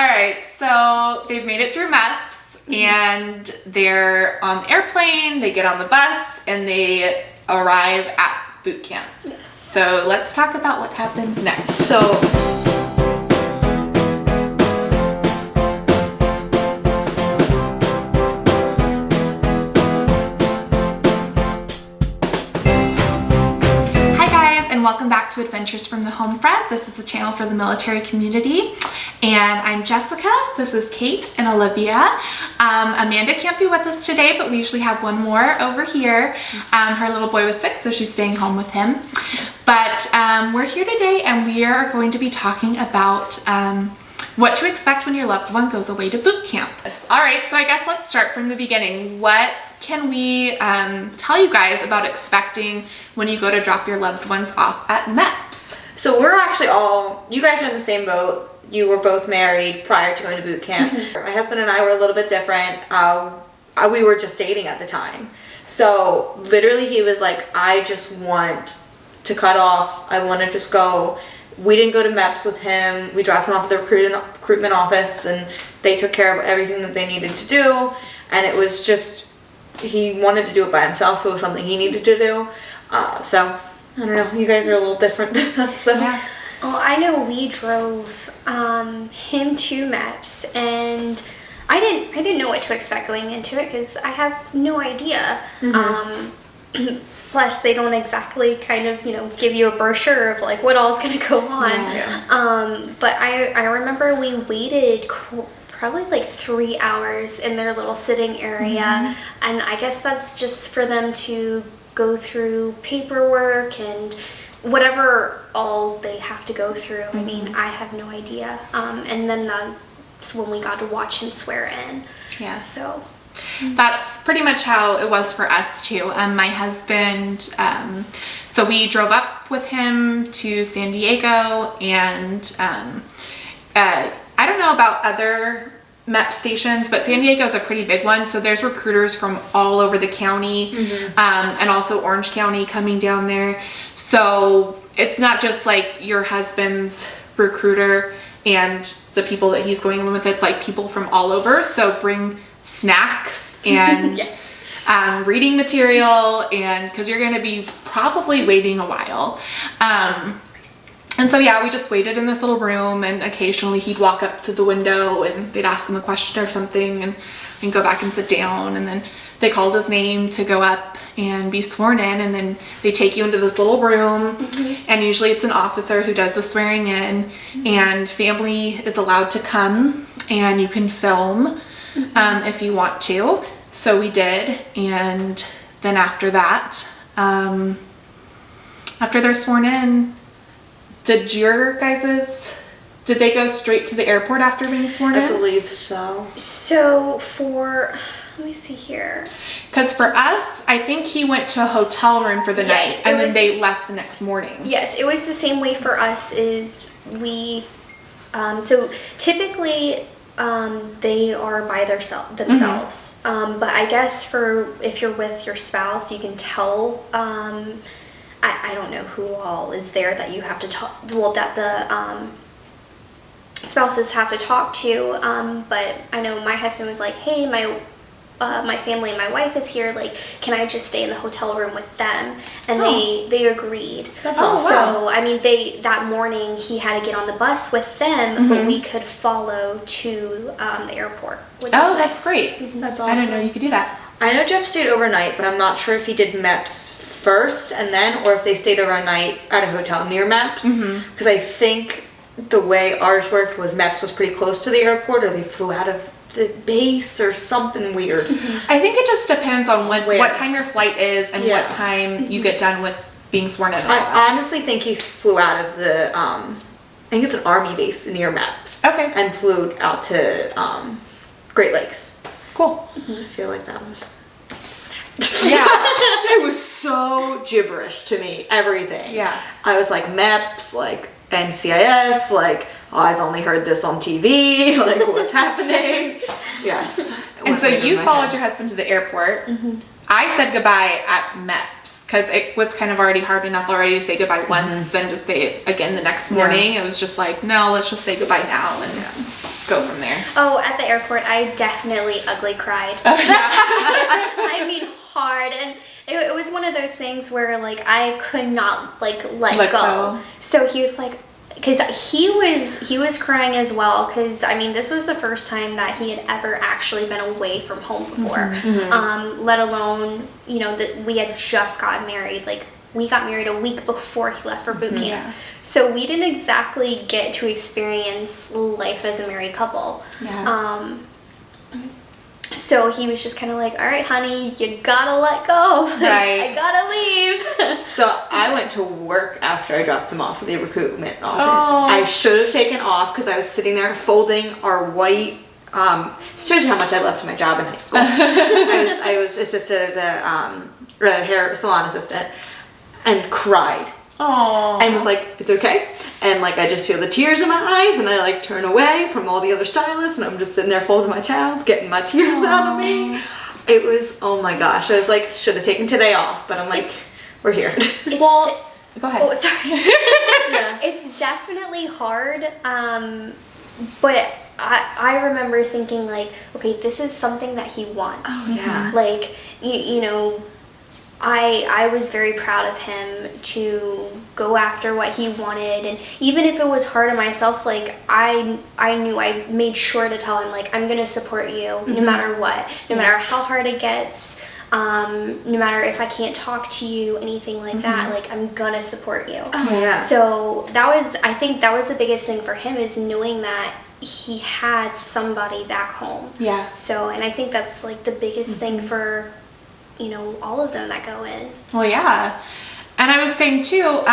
right, so they've made it through MEPS and they're on the airplane, they get on the bus, and they arrive at boot camp. Yes. So let's talk about what happens next. So welcome back to Adventures from the Home Front. This is the channel for the military community. And I'm Jessica, this is Kate and Olivia. Amanda can't be with us today, but we usually have one more over here. Her little boy was sick, so she's staying home with him. But we're here today and we are going to be talking about what to expect when your loved one goes away to boot camp. All right, so I guess let's start from the beginning. What can we tell you guys about expecting when you go to drop your loved ones off at MEPS? So we're actually you guys are in the same boat. You were both married prior to going to boot camp. My husband and I were a little bit different. We were just dating at the time. So literally he was like, I just want to cut off. I want to just go. We didn't go to MEPS with him. We dropped him off at the recruitment office and they took care of everything that they needed to do. And it was just, he wanted to do it by himself. It was something he needed to do. So, I don't know. You guys are a little different than us, though. Yeah. Well, I know we drove him to MEPS, and I didn't know what to expect going into it because I have no idea. Plus, they don't exactly kind of, give you a brochure of like what all is going to go on. Yeah. But I remember we waited probably like 3 hours in their little sitting area, and I guess that's just for them to go through paperwork and whatever all they have to go through. I mean, I have no idea. And then that's when we got to watch him swear in. Yeah. So that's pretty much how it was for us too. My husband, so we drove up with him to San Diego, and I don't know about other MEPS stations, but San Diego is a pretty big one, so there's recruiters from all over the county, and also Orange County coming down there. So it's not just like your husband's recruiter and the people that he's going with, it's like people from all over. So bring snacks and yes. Reading material, and because you're going to be probably waiting a while. And so, yeah, we just waited in this little room, and occasionally he'd walk up to the window and they'd ask him a question or something, and go back and sit down, and then they called his name to go up and be sworn in, and then they take you into this little room, and usually it's an officer who does the swearing in, and family is allowed to come, and you can film if you want to. So we did, and then after that, after they're sworn in, did they go straight to the airport after being sworn in? I believe so. So let me see here. Because for us, I think he went to a hotel room for the night, and then they left the next morning. Yes, it was the same way for us. Is we, so typically they are by themselves. But I guess if you're with your spouse, you can tell. I don't know who all is there that you have to talk. Well, that the spouses have to talk to. But I know my husband was like, "Hey, my family and my wife is here. Like, can I just stay in the hotel room with them?" And they agreed. That's awesome. So I mean, that morning he had to get on the bus with them, but we could follow to the airport. Which is that's nice. great. That's awesome. I didn't know you could do that. I know Jeff stayed overnight, but I'm not sure if he did MEPS first and then, or if they stayed overnight at a hotel near MEPS. Because I think the way ours worked was MEPS was pretty close to the airport, or they flew out of the base or something weird. I think it just depends on what time your flight is and what time you get done with being sworn in. I honestly think he flew out of the, I think it's an army base near MEPS. Okay. And flew out to Great Lakes. Cool. I feel like that was... Yeah. It was so gibberish to me, everything. Yeah. I was like, MEPS, like NCIS, like, I've only heard this on TV, like, what's happening? Yes. And so you followed your husband to the airport. I said goodbye at MEPS because it was kind of already hard enough already to say goodbye once, then just say it again the next morning. It was just like, no, let's just say goodbye now. And go from there? Oh, at the airport, I definitely ugly cried. Oh, yeah. I mean, hard. And it was one of those things where, like, I could not, like, let go. So he was like, because he was crying as well, because, I mean, this was the first time that he had ever actually been away from home before. Let alone, you know, that we had just gotten married. Like, we got married a week before he left for boot camp. Yeah. So we didn't exactly get to experience life as a married couple. Yeah. So he was just kind of like, all right, honey, you gotta let go. Like, Right. I gotta leave. So I went to work after I dropped him off at the recruitment office. Oh. I should have taken off because I was sitting there folding our white. Shows you how much I loved my job in high school. I was assisted as a hair salon assistant, and cried. Oh. And was like, it's okay. And like, I just feel the tears in my eyes, and I like turn away from all the other stylists, and I'm just sitting there folding my towels, getting my tears out of me. It was, oh my gosh. I was like, should have taken today off, but I'm like, we're here. Well, go ahead. Oh, sorry. Yeah. It's definitely hard. But I remember thinking, like, okay, this is something that he wants. Oh, yeah. Like, you know, I was very proud of him to go after what he wanted, and even if it was hard on myself, like, I knew I made sure to tell him, like, I'm gonna support you no matter what, no matter how hard it gets, no matter if I can't talk to you, anything like that, like, I'm gonna support you. Oh, yeah. So I think that was the biggest thing for him, is knowing that he had somebody back home. Yeah. So, and I think that's like the biggest thing for, you know, all of them that go in. Well, yeah. And I was saying too,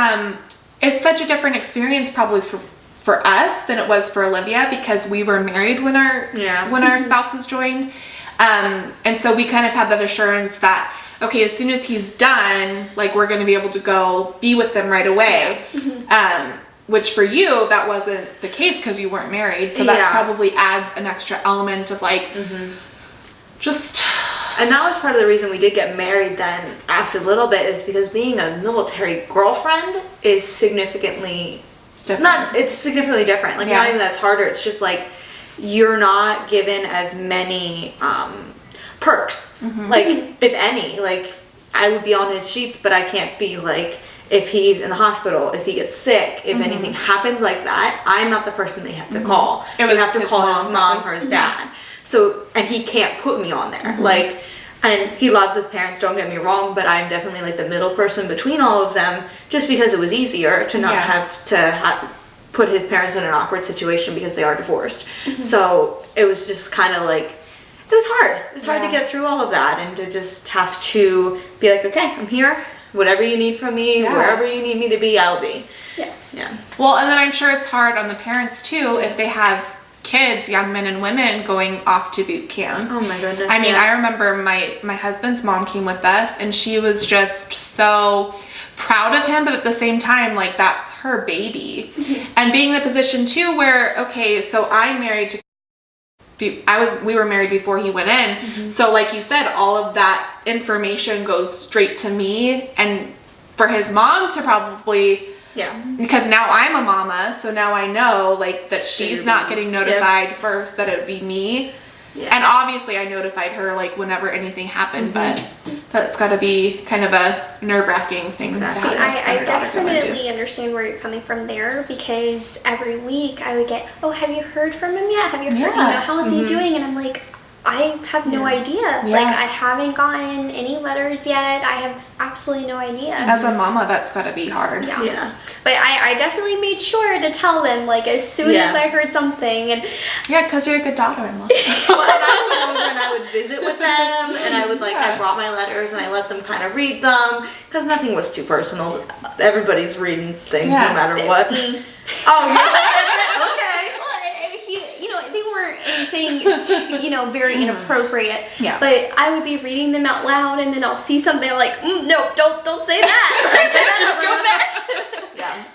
it's such a different experience probably for us than it was for Olivia, because we were married when our spouses joined. And so we kind of had that assurance that, okay, as soon as he's done, like, we're going to be able to go be with them right away. Which for you, that wasn't the case because you weren't married. So that probably adds an extra element of like, just... And that was part of the reason we did get married then after a little bit, is because being a military girlfriend is significantly different. It's significantly different. Like, not even that's harder. It's just like, you're not given as many perks. Like, if any, like, I would be on his sheets, but I can't be like, if he's in the hospital, if he gets sick, if anything happens like that, I'm not the person they have to call. It was they have to his call mom, his mom or his dad. So, and he can't put me on there. Like, and he loves his parents, don't get me wrong, but I'm definitely like the middle person between all of them, just because it was easier to not have to put his parents in an awkward situation because they are divorced. So it was just kind of like, it was hard. It was hard to get through all of that, and to just have to be like, okay, I'm here. Whatever you need from me, wherever you need me to be, I'll be. Yeah. Well, and then I'm sure it's hard on the parents too if they have kids, young men and women, going off to boot camp. Oh my goodness. I mean, I remember my husband's mom came with us, and she was just so proud of him, but at the same time, like, that's her baby. And being in a position too where, okay, so I'm married to we were married before he went in. So like you said, all of that information goes straight to me, and for his mom to probably, because now I'm a mama, so now I know, like, that she's not getting notified first, that it would be me. And obviously I notified her, like, whenever anything happened, but that's got to be kind of a nerve-wracking thing to have. I definitely understand where you're coming from there, because every week I would get, oh, have you heard from him yet? Have you heard, you know, how is he doing? And I'm like, I have no idea. Like, I haven't gotten any letters yet. I have absolutely no idea. As a mama, that's got to be hard. Yeah. But I definitely made sure to tell them, like, as soon as I heard something. And yeah, because you're a good daughter-in-law. Well, and I went over and I would visit with them, and I would, like, I brought my letters and I let them kind of read them, because nothing was too personal. Everybody's reading things no matter what. Oh, yeah. Okay. They weren't anything, you know, very inappropriate. But I would be reading them out loud, and then I'll see something, I'm like, no, don't say that. Let's just go back.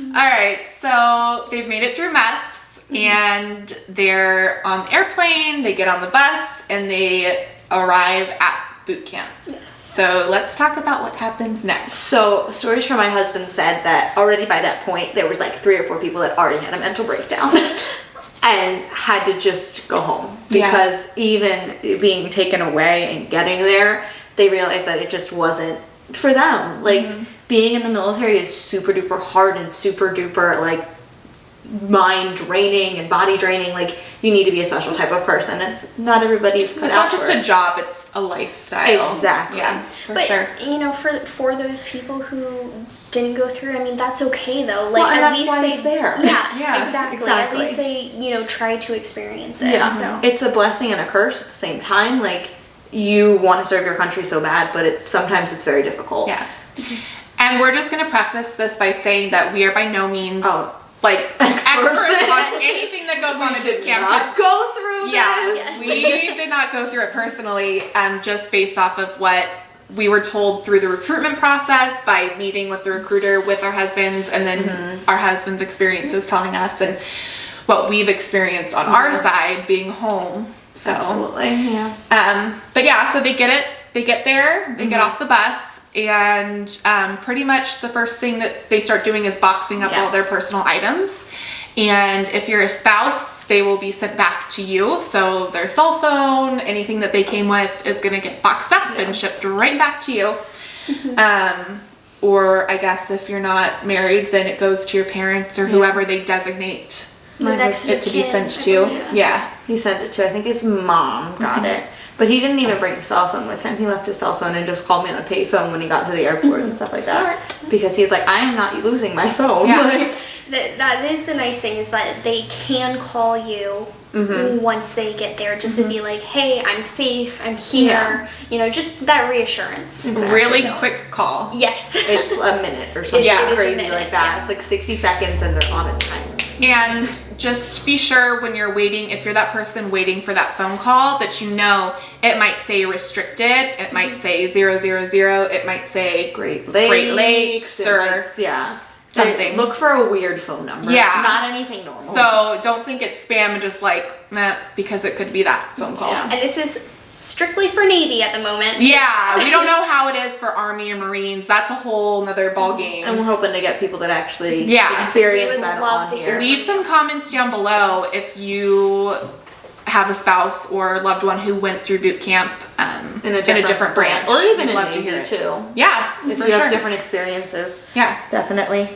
All right, so they've made it through MEPS, and they're on the airplane, they get on the bus, and they arrive at boot camp. So let's talk about what happens next. So stories from my husband said that already by that point, there was like 3 or 4 people that already had a mental breakdown. and had to just go home because even being taken away and getting there, they realized that it just wasn't for them. Like being in the military is super duper hard and super duper like mind draining and body draining. Like you need to be a special type of person. It's not everybody's cut It's out not just for it. a job, it's a lifestyle. Exactly. Yeah, for But sure. you know, for those people who didn't go through, I mean, that's okay though. Like Well, and at that's least why they, it's there. Yeah, exactly. At least they, you know, try to experience it. Yeah, So it's a blessing and a curse at the same time. Like you want to serve your country so bad, but sometimes it's very difficult. Yeah. And we're just going to preface this by saying that we are by no means like experts on anything that goes on at boot camp. Not go through Yeah, this. we did not go through it personally, just based off of what we were told through the recruitment process by meeting with the recruiter with our husbands, and then our husbands' experiences telling us, and what we've experienced on our side being home. So, Absolutely, yeah. but yeah, so they get it. They get there. They get off the bus. And pretty much the first thing that they start doing is boxing up all their personal items. And if you're a spouse, they will be sent back to you. So their cell phone, anything that they came with is going to get boxed up and shipped right back to you. Or I guess if you're not married, then it goes to your parents or whoever they designate the next it to be kin, sent I to. believe. Yeah. He sent it to, I think his mom got it. But he didn't even bring a cell phone with him. He left his cell phone and just called me on a payphone when he got to the airport and stuff like that. Smart. Because he's like, I am not losing my phone. Yeah. Like, That is the nice thing, is that they can call you once they get there, just to be like, hey, I'm safe, I'm here. Yeah. You know, just that reassurance. Really So- quick call. Yes. it's a minute or something Yeah. It is a crazy minute, like that. yeah. It's like 60 seconds and they're on a timer. And just be sure when you're waiting, if you're that person waiting for that phone call, that you know it might say restricted, it might say 000, it might say Great Lakes it or might- yeah. something. Look for a weird phone number. Yeah. It's not anything normal. So don't think it's spam and just like, nah, because it could be that phone call. Yeah. And this is strictly for Navy at the moment. Yeah, we don't know how it is for Army or Marines. That's a whole nother ball game. And we're hoping to get people that actually Yeah. experience We would that love on to here. hear. Leave some comments down below if you have a spouse or loved one who went through boot camp In a different branch. Or even We'd in love to Navy hear it. too. Yeah, If for you sure. have different experiences. Yeah. Definitely.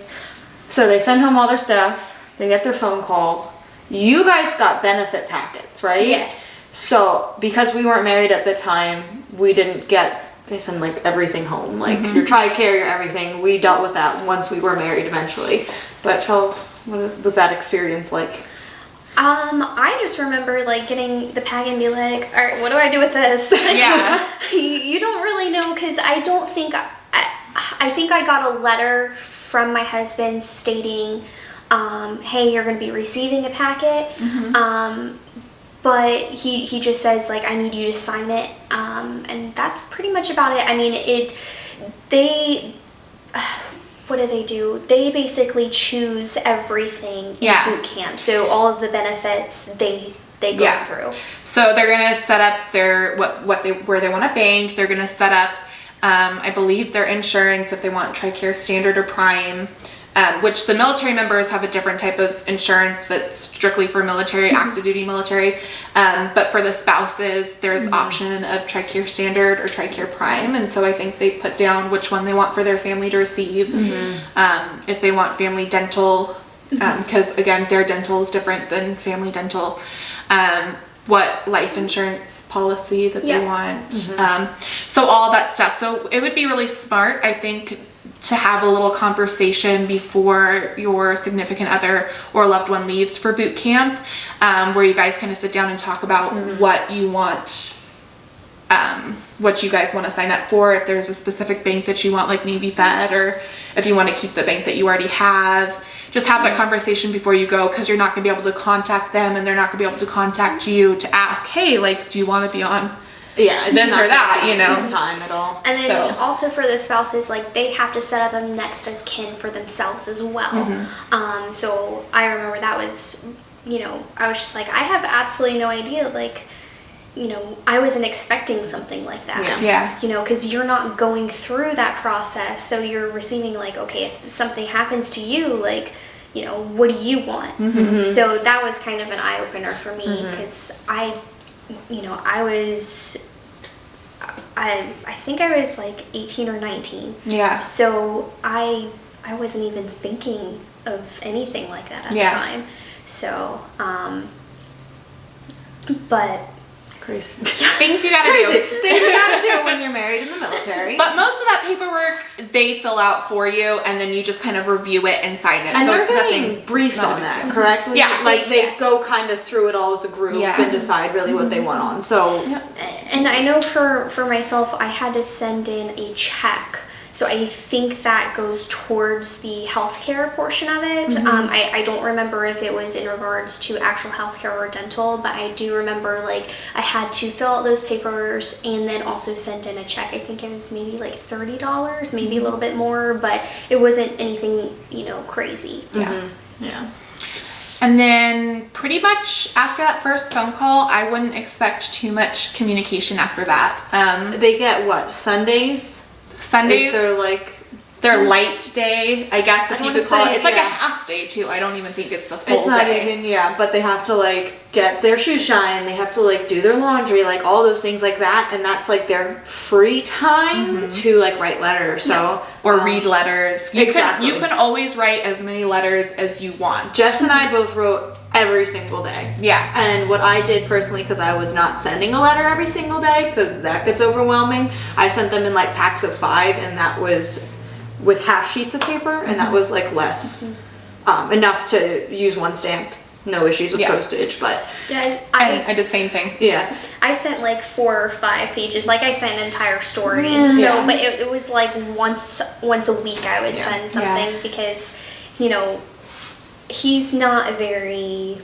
So they send home all their stuff. They get their phone call. You guys got benefit packets, right? Yes. So because we weren't married at the time, we didn't get, they send like everything home. Like your TRICARE, your everything. We dealt with that once we were married eventually. But what was that experience like? I just remember like getting the packet and be like, all right, what do I do with this? Yeah. you don't really know, because I don't think I think I got a letter from my husband stating, hey, you're going to be receiving a packet. But he just says like, I need you to sign it, and that's pretty much about it. I mean, what do? They basically choose everything in boot camp. So all of the benefits they go through. So they're gonna set up their where they want to bank. They're gonna set up, I believe, their insurance if they want TRICARE Standard or Prime. Which the military members have a different type of insurance that's strictly for military, active duty military. But for the spouses, there's option of TRICARE Standard or TRICARE Prime. And so I think they put down which one they want for their family to receive. If they want family dental, because again, their dental is different than family dental. What life insurance policy that they want. So all that stuff. So it would be really smart, I think, to have a little conversation before your significant other or loved one leaves for boot camp, where you guys kind of sit down and talk about what you want, what you guys want to sign up for. If there's a specific bank that you want, like Navy Fed, or if you want to keep the bank that you already have. Just have that conversation before you go, because you're not going to be able to contact them and they're not going to be able to contact you to ask, hey, like, do you want to be on it's this not or that, gonna you be know? in time at all. And then So- also for the spouses, like they have to set up a next of kin for themselves as well. So I remember that was, I was just like, I have absolutely no idea. Like, I wasn't expecting something like that. Yeah. Because you're not going through that process. So you're receiving like, okay, if something happens to you, like, what do you want? So that was kind of an eye-opener for me, because I think I was like 18 or 19. Yeah. So I wasn't even thinking of anything like that at the time. So, but Crazy. Things you gotta do. Things you gotta do when you're married in the military. But most of that paperwork they fill out for you, and then you just kind of review it and sign it. And so they're it's getting briefed not a on big that, deal. correctly? Yeah. Like they Yes. go kind of through it all as a group and decide really what they want on. So And I know for myself, I had to send in a check. So I think that goes towards the healthcare portion of it. I don't remember if it was in regards to actual healthcare or dental, but I do remember like I had to fill out those papers and then also send in a check. I think it was maybe like $30, maybe a little bit more, but it wasn't anything, crazy. yeah. And then pretty much after that first phone call, I wouldn't expect too much communication after that. They get what, Sundays? Sundays, They're like their light day, I guess if I you wanna could call say, it. It's like yeah. a half day too. I don't even think it's the full it's not day. even but they have to like get their shoes shine, they have to like do their laundry, like all those things like that, and that's like their free time to like write letters. So Or read letters. Exactly. You can always write as many letters as you want. Jess and I both wrote every single day. Yeah. And what I did personally, because I was not sending a letter every single day, because that gets overwhelming, I sent them in like packs of 5, and that was with half sheets of paper, and that was like less, enough to use one stamp. No issues with postage, but Yeah, I did the same thing. yeah. I sent like 4 or 5 pages. Like I sent an entire story. So, Yeah. but it was like once a week I would send something because, he's not a very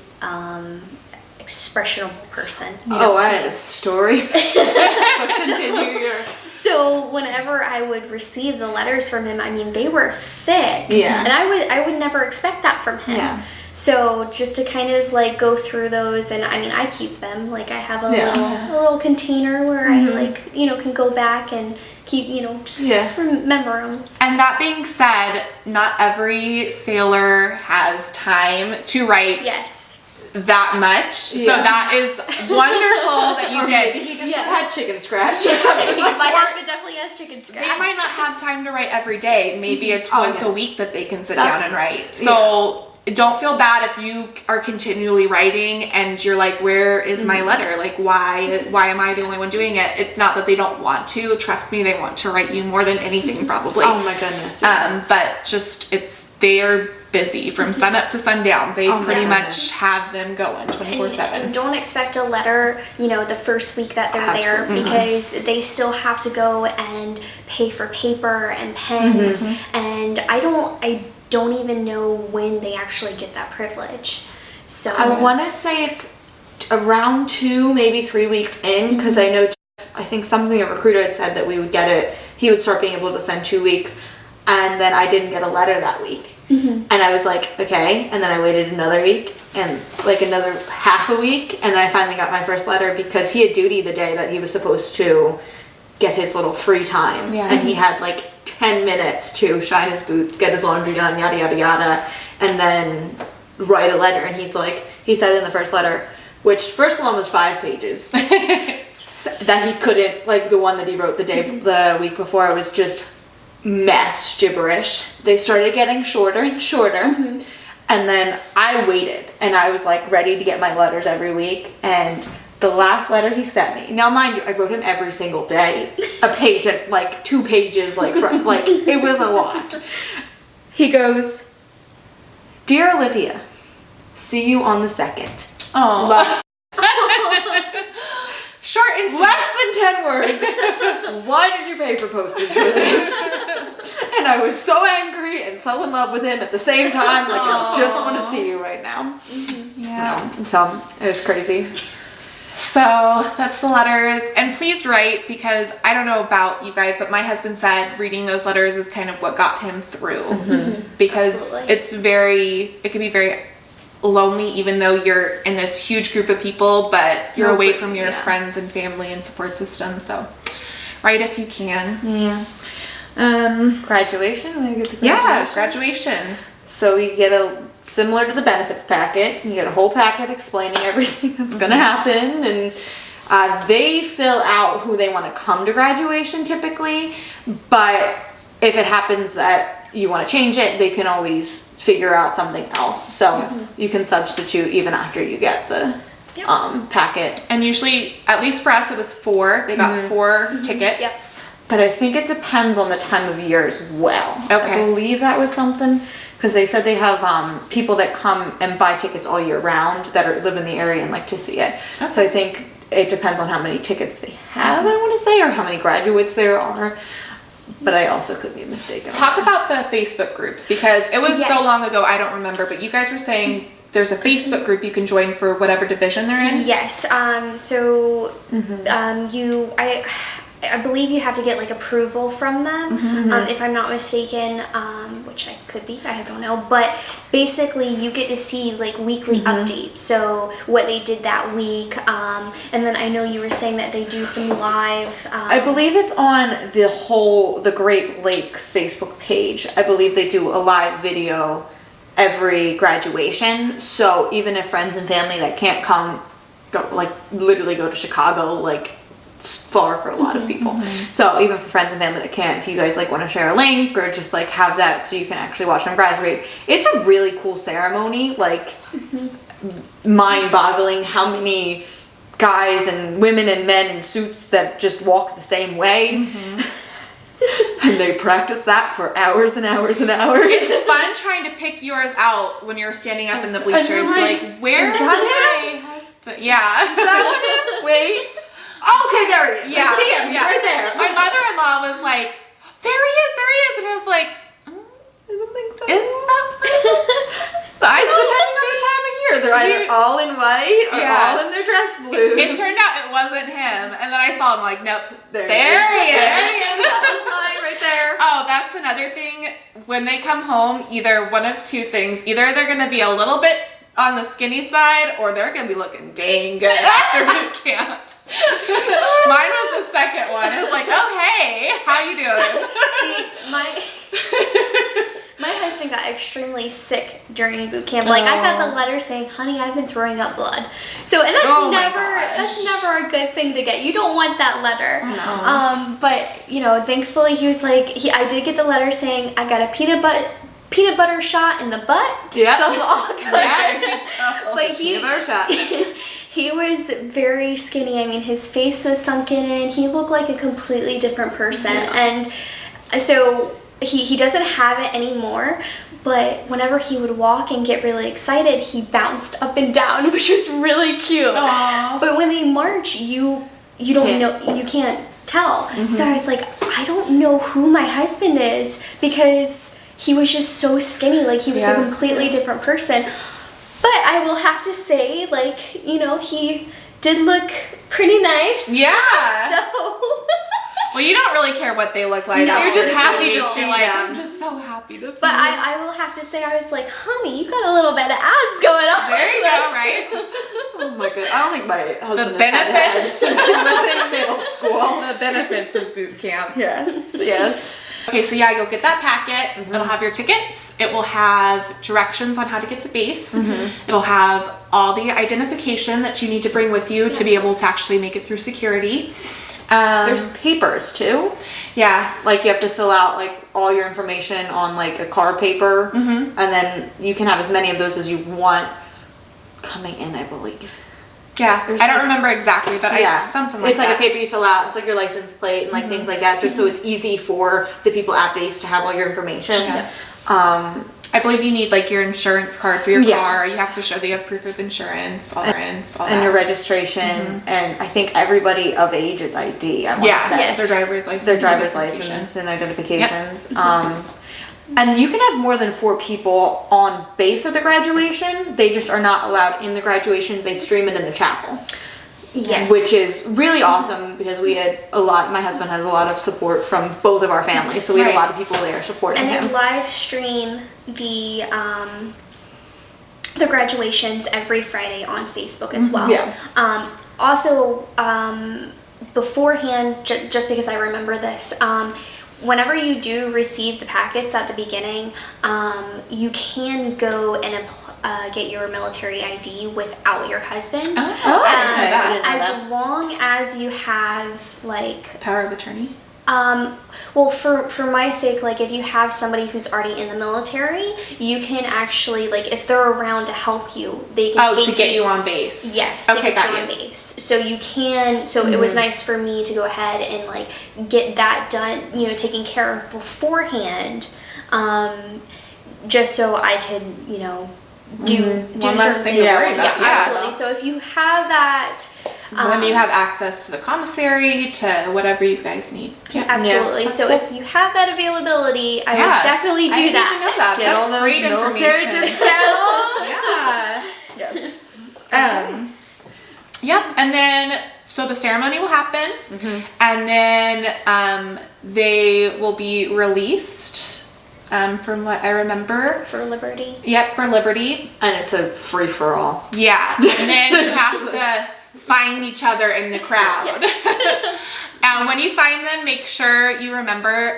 expressionable person. Oh, I had a story. But continue your. So whenever I would receive the letters from him, I mean, they were thick. Yeah. And I would never expect that from him. Yeah. So just to kind of like go through those, and I mean, I keep them. Like I have a little container where I like, can go back and keep, just remember them. And that being said, not every sailor has time to write that much. So that is wonderful that you did. Maybe he just had chicken scratch or something. My husband definitely has chicken scratch. They might not have time to write every day. Maybe it's once a week that they can sit down and write. So don't feel bad if you are continually writing and you're like, where is my letter? Like, why am I the only one doing it? It's not that they don't want to. Trust me, they want to write you more than anything, probably. Oh my goodness. But just they are busy from sun up to sundown. They pretty much have them going 24/7. And don't expect a letter, the first week that they're there, because they still have to go and pay for paper and pens, and I don't even know when they actually get that privilege. So I want to say it's around 2, maybe 3 weeks in, because I think something a recruiter had said that we would get it. He would start being able to send 2 weeks, and then I didn't get a letter that week. And I was like, okay. And then I waited another week and like another half a week, and then I finally got my first letter because he had duty the day that he was supposed to get his little free time, and he had like 10 minutes to shine his boots, get his laundry done, yada yada yada, and then write a letter. And he said in the first letter, which first one was 5 pages, that he couldn't, like the one that he wrote the week before, was just mess gibberish. They started getting shorter and shorter, and then I waited, and I was like ready to get my letters every week. And the last letter he sent me, now mind you, I wrote him every single day, a page and like 2 pages, like it was a lot. He goes, "Dear Olivia, see you on the 2nd. Oh, Love." short and sweet. Less than 10 words. Why did you pay for postage for this? And I was so angry and so in love with him at the same time. Like, I just want to see you right now. Yeah. So it was crazy. So that's the letters. And please write, because I don't know about you guys, but my husband said reading those letters is kind of what got him through. Because Absolutely. it can be very lonely, even though you're in this huge group of people, but you're away from your friends and family and support system. So write if you can. Yeah. Graduation? When you get to graduation? Yeah, graduation. So you get similar to the benefits packet, you get a whole packet explaining everything that's going to happen, and they fill out who they want to come to graduation typically, but if it happens that you want to change it, they can always figure out something else. So you can substitute even after you get the packet. And usually, at least for us, it was 4. They got 4 tickets. Yep. But I think it depends on the time of year as well. Okay. I believe that was something, because they said they have people that come and buy tickets all year round that live in the area and like to see it. Okay. So I think it depends on how many tickets they have, I want to say, or how many graduates there are. But I also could be mistaken. Talk about the Facebook group, because it was so Yes. long ago, I don't remember, but you guys were saying there's a Facebook group you can join for whatever division they're in? Yes. So I believe you have to get like approval from them, if I'm not mistaken, which I could be, I don't know. But basically, you get to see like weekly updates. So what they did that week, and then I know you were saying that they do some live. I believe it's on the Great Lakes Facebook page. I believe they do a live video every graduation. So even if friends and family that can't come, literally go to Chicago, like far for a lot of people. So even for friends and family that can't, if you guys like want to share a link or just like have that so you can actually watch them graduate, it's a really cool ceremony. Like mind-boggling how many guys and women and men in suits that just walk the same way. And they practice that for hours and hours and hours. It's fun trying to pick yours out when you're standing up in the bleachers. Like, where is my husband? Yeah. Is that one? Wait. Okay, there he is. Yeah. I see him right there. My mother-in-law was like, there he is. And I was like, I don't think so. is that The eyes depending on the time of year. They're either all in white or all in their dress blues. It turned out it wasn't him. And then I saw him like, nope, there he is. That one's mine right there. Oh, that's another thing. When they come home, either one of two things. Either they're going to be a little bit on the skinny side, or they're going to be looking dang good after boot camp. Mine was the second one. It was like, oh, hey, how you doing? See, my husband got extremely sick during boot camp. Like, I got the letter saying, honey, I've been throwing up blood. So, and that's never a good thing to get. You don't want that letter. No. But, you know, thankfully he was like, I did get the letter saying I got a peanut butter shot in the butt. Yeah. So I'm all good. But Peanut butter shot. He was very skinny. I mean, his face was sunken in. He looked like a completely different person. And so he doesn't have it anymore, but whenever he would walk and get really excited, he bounced up and down, which was really cute. Aww. But when they march, you don't know, you can't tell. So I was like, I don't know who my husband is, because he was just so skinny. Like, he was a completely different person. But I will have to say, like, you know, he did look pretty nice. Yeah. So. Well, you don't really care what they look like. No, You're just happy you to don't. see them. I'm just so happy to see But them. I will have to say, I was like, honey, you got a little bit of abs going on. There you go, right? Oh my god, I don't think my husband The has had benefits. since he was in middle school. The benefits of boot camp. Yes. Okay, so yeah, you'll get that packet. It'll have your tickets. It will have directions on how to get to base. It'll have all the identification that you need to bring with you to be able to actually make it through security. There's papers too. Yeah. Like, you have to fill out like all your information on like a card paper, and then you can have as many of those as you want coming in, I believe. Yeah, I don't remember exactly, but something like that. It's like a paper you fill out. It's like your license plate and like things like that, just so it's easy for the people at base to have all your information. Yeah. I believe you need like your insurance card for your Yes. car. You have to show that you have proof of insurance, all and your registration, and I think everybody of age is ID. I want to say. Their driver's license. Their driver's identification. license and identifications. And you can have more than 4 people on base at the graduation. They just are not allowed in the graduation. They stream it in the chapel. Yes. Which is really awesome, because we had my husband has a lot of support from both of our families. So we had a lot of people there supporting And him. they live stream the graduations every Friday on Facebook as well. Yeah. Also, beforehand, just because I remember this, whenever you do receive the packets at the beginning, you can go and get your military ID without your husband. Oh, I didn't know that. As long as you have like Power of attorney. well, for my sake, like if you have somebody who's already in the military, you can actually, like if they're around to help you, they can take to get you on base. Yes, Okay, to get got you on you. base. So you can. So it was nice for me to go ahead and like get that done, taken care of beforehand, just so I could, do One less certain thing to things. worry about. Yeah, Yeah. absolutely. So if you have that. When you have access to the commissary, to whatever you guys need. Yeah. Absolutely. That's So cool. if you have that availability, I Yeah. would definitely do I didn't that. even know that. Get That's all those great military information. discounts. Yeah. Yes. Yep. And then, so the ceremony will happen, and then they will be released, from what I remember. For liberty. Yep, for Liberty. And it's a free for all. Yeah. And then you have to find each other in the crowd. When you find them, make sure you remember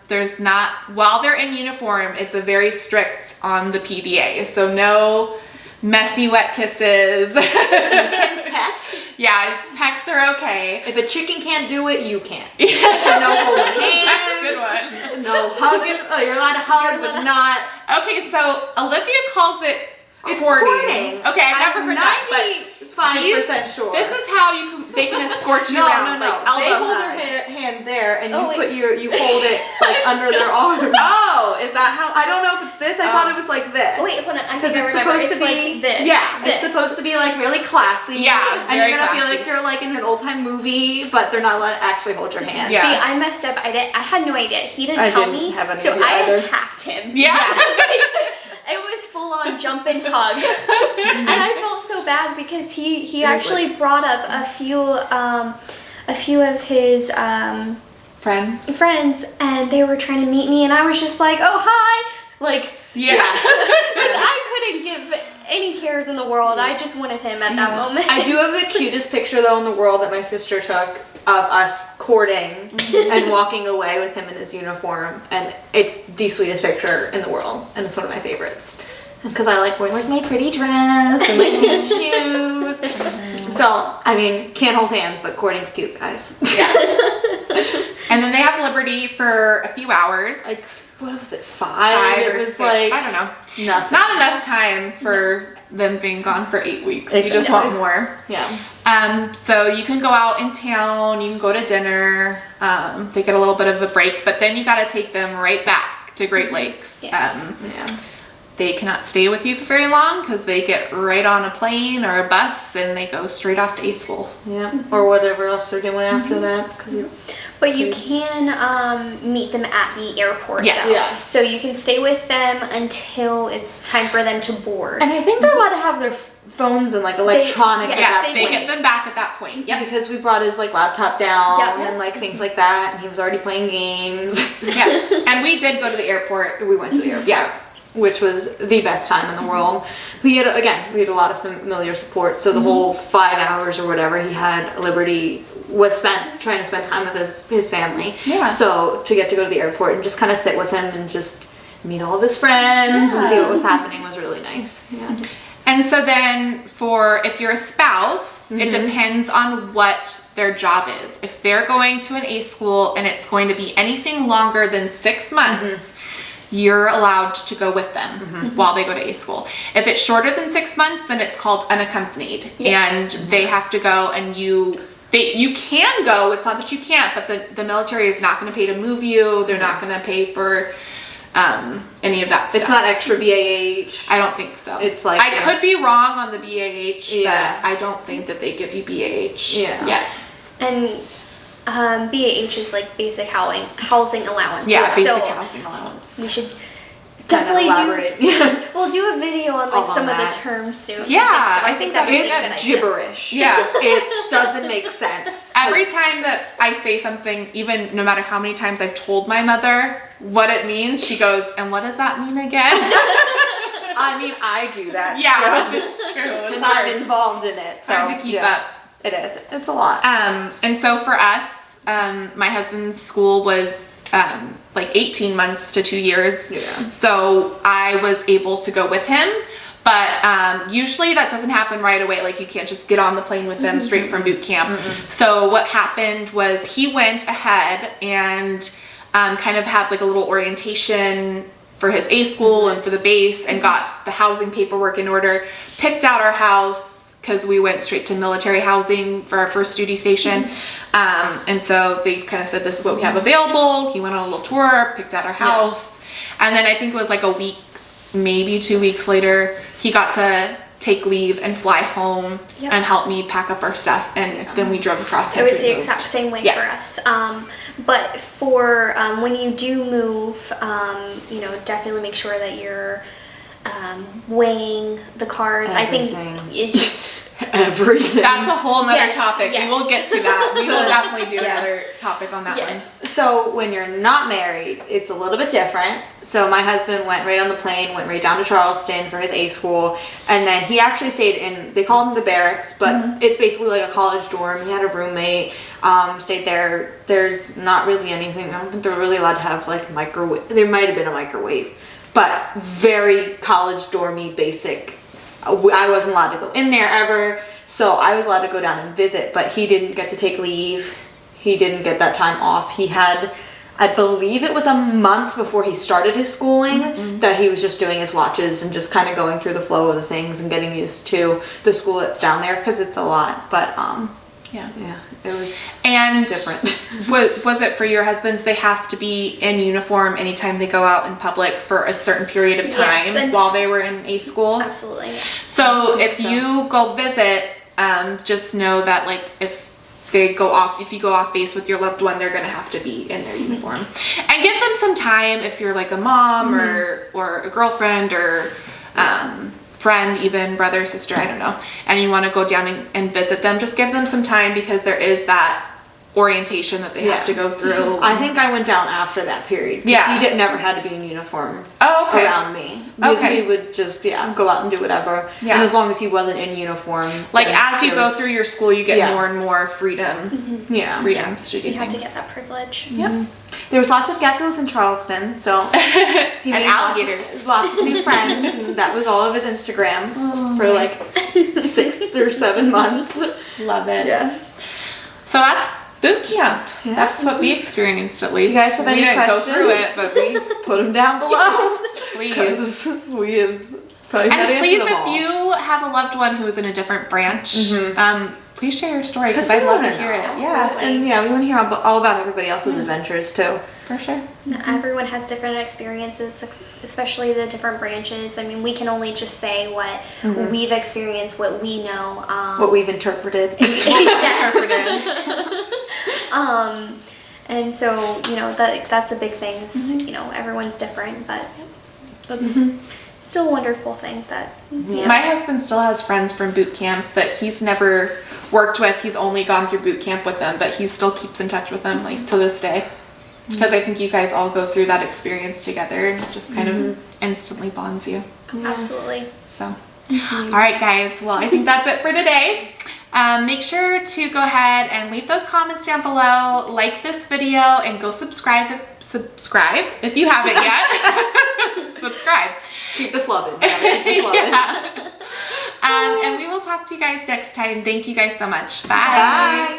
there's not, while they're in uniform, it's a very strict on the PDA. So no messy wet kisses. You can peck. Yeah, pecks are okay. If a chicken can't do it, you can't. Yeah. So no holding That's a hands. good one. No hugging. Oh, you're allowed to hug, but not. Okay, so Olivia calls it It's courting. courting. Okay, I've never heard that, but 95% sure. this is how they can escort you around. No. Like They elbow hold hugs. their hand there, and Oh, you hold it like under their arm. Oh, is that how? I don't know if it's this. I thought it was like this. Oh, wait, hold on. I Because think I it's remember. supposed to It's be like this. Yeah, This. it's supposed to be like really classy. Yeah, and very you're gonna feel classy. like you're like in an old time movie, but they're not allowed to actually hold your hand. Yeah. See, I messed up. I had no idea. He didn't I tell didn't me. have any so idea I either. attacked him. Yeah. It was full on jump and hug. And I felt so bad because he actually brought up a few of his Friends. friends, and they were trying to meet me, and I was just like, oh hi, like Yeah. like, I couldn't give any cares in the world. I just wanted him at that moment. I do have the cutest picture though in the world that my sister took of us courting and walking away with him in his uniform, and it's the sweetest picture in the world, and it's one of my favorites because I like wearing like my pretty dress and my cute shoes. So I mean, can't hold hands, but courting's cute, guys. Yeah. And then they have Liberty for a few hours. Like what was it? 5? It or was 6. like I don't know. nothing. Not enough time for them being gone for 8 weeks. You just Exactly. want more. Yeah. So you can go out in town, you can go to dinner, they get a little bit of a break, but then you got to take them right back to Great Lakes. Yes. Yeah. They cannot stay with you for very long because they get right on a plane or a bus and they go straight off to A school. Yeah. Or whatever else they're doing after that, because it's. But you can meet them at the airport. Yes. though. Yes. So you can stay with them until it's time for them to board. And I think they're allowed to have their phones and like electronics at yes, that Yes, they point. get them back at that point. Yeah, because we brought his like laptop down Yeah. and like things like that, and he was already playing games. Yeah. And we did go to the airport. We went to the airport, Yeah. which was the best time in the world. We had a lot of familiar support, so the whole 5 hours or whatever he had Liberty was spent trying to spend time with his family. Yeah. So to get to go to the airport and just kind of sit with him and just meet all of his friends and see what was happening was really nice. Yeah. And so then if you're a spouse, it depends on what their job is. If they're going to an A school and it's going to be anything longer than 6 months, you're allowed to go with them while they go to A school. If it's shorter than 6 months, then it's called unaccompanied. Yes. And they have to go, and you can go, it's not that you can't, but the military is not going to pay to move you. They're not going to pay for any of that stuff. It's not extra BAH. I don't think so. It's like I could be wrong on the BAH, Yeah. but I don't think that they give you BAH. Yeah. And BAH is like basic housing allowance. Yeah, basic so housing allowance. we should Kind of definitely elaborate. do. We'll do a video on All like on some of that. the terms soon. Yeah, So I think that'd be a good It's idea. gibberish. Yeah. It doesn't make sense. Every It's- time that I say something, even no matter how many times I've told my mother what it means, she goes, "And what does that mean again?" I mean, I do that. Yeah, so- it's true. It's and I'm hard. involved in it. So Hard to keep yeah, up. It is. It's a lot. And so for us, my husband's school was like 18 months to 2 years. Yeah. So I was able to go with him. But usually that doesn't happen right away. Like you can't just get on the plane with them straight from boot camp. So what happened was he went ahead and kind of had like a little orientation for his A school and for the base, and got the housing paperwork in order, picked out our house because we went straight to military housing for our first duty station. And so they kind of said, this is what we have available. He went on a little tour, picked out our house. And then I think it was like a week, maybe 2 weeks later, he got to take leave and fly home and help me pack up our stuff, and then we drove across country. It was the exact same way for us. But for when you do move, you know, definitely make sure that you're weighing the cars. Everything. I think it just everything. That's a whole nother Yes, topic. yes. We will get to that. We will definitely do Yes. another topic on that one. So when you're not married, it's a little bit different. So my husband went right on the plane, went right down to Charleston for his A school, and then he actually stayed in, they call them the barracks, but it's basically like a college dorm. He had a roommate, stayed there. There's not really anything, I don't think they're really allowed to have like microwave. There might have been a microwave, but very college dormy basic. I wasn't allowed to go in there ever, so I was allowed to go down and visit, but he didn't get to take leave. He didn't get that time off. He had, I believe it was a month before he started his schooling that he was just doing his watches and just kind of going through the flow of the things and getting used to the school that's down there, because it's a lot. But yeah, it was And different. was it for your husbands? They have to be in uniform anytime they go out in public for a certain period of time Yes, while they were in A school. absolutely. Yes. So if you go visit, just know that like if you go off base with your loved one, they're gonna have to be in their uniform. And give them some time if you're like a mom or a girlfriend or friend, even brother, sister, I don't know, and you want to go down and visit them, just give them some time, because there is that orientation that they have to go through. I think I went down after that period. Yeah. He never had to be in uniform around me. Okay. Because we would just, go out and do whatever. Yeah. And as long as he wasn't in uniform. Like then as you there go was- through your school, you get Yeah. more and more freedoms to do You have things. to get that privilege. Yep. There was lots of geckos in Charleston, so he And made alligators. lots of new friends, and that was all of his Instagram for like 6 or 7 months. Love it. Yes. So that's boot camp. Yeah. That's what we experienced, at least. You guys have any we didn't go through it, questions? but we Put them down below. please. Because we have probably not And answered please, them if all. you have a loved one who is in a different branch, please share your story, because 'Cause I'd we love to wanna hear it. know. Yeah, And we want to hear all about everybody else's adventures too. for sure. Everyone has different experiences, especially the different branches. I mean, we can only just say what we've experienced, what we know. What we've interpreted. Yes. And so, you know, that's a big thing. Is, you know, everyone's different, but that's still a wonderful thing that. My husband still has friends from boot camp that he's never worked with. He's only gone through boot camp with them, but he still keeps in touch with them, like, to this day. Because I think you guys all go through that experience together, and it just kind of instantly bonds you. Absolutely. So, all right, guys. Well, I think that's it for today. Make sure to go ahead and leave those comments down below, like this video, and go subscribe if you haven't yet. Subscribe. Keep the flubbing. Yeah. And we will talk to you guys next time. Thank you guys so much. Bye. Bye.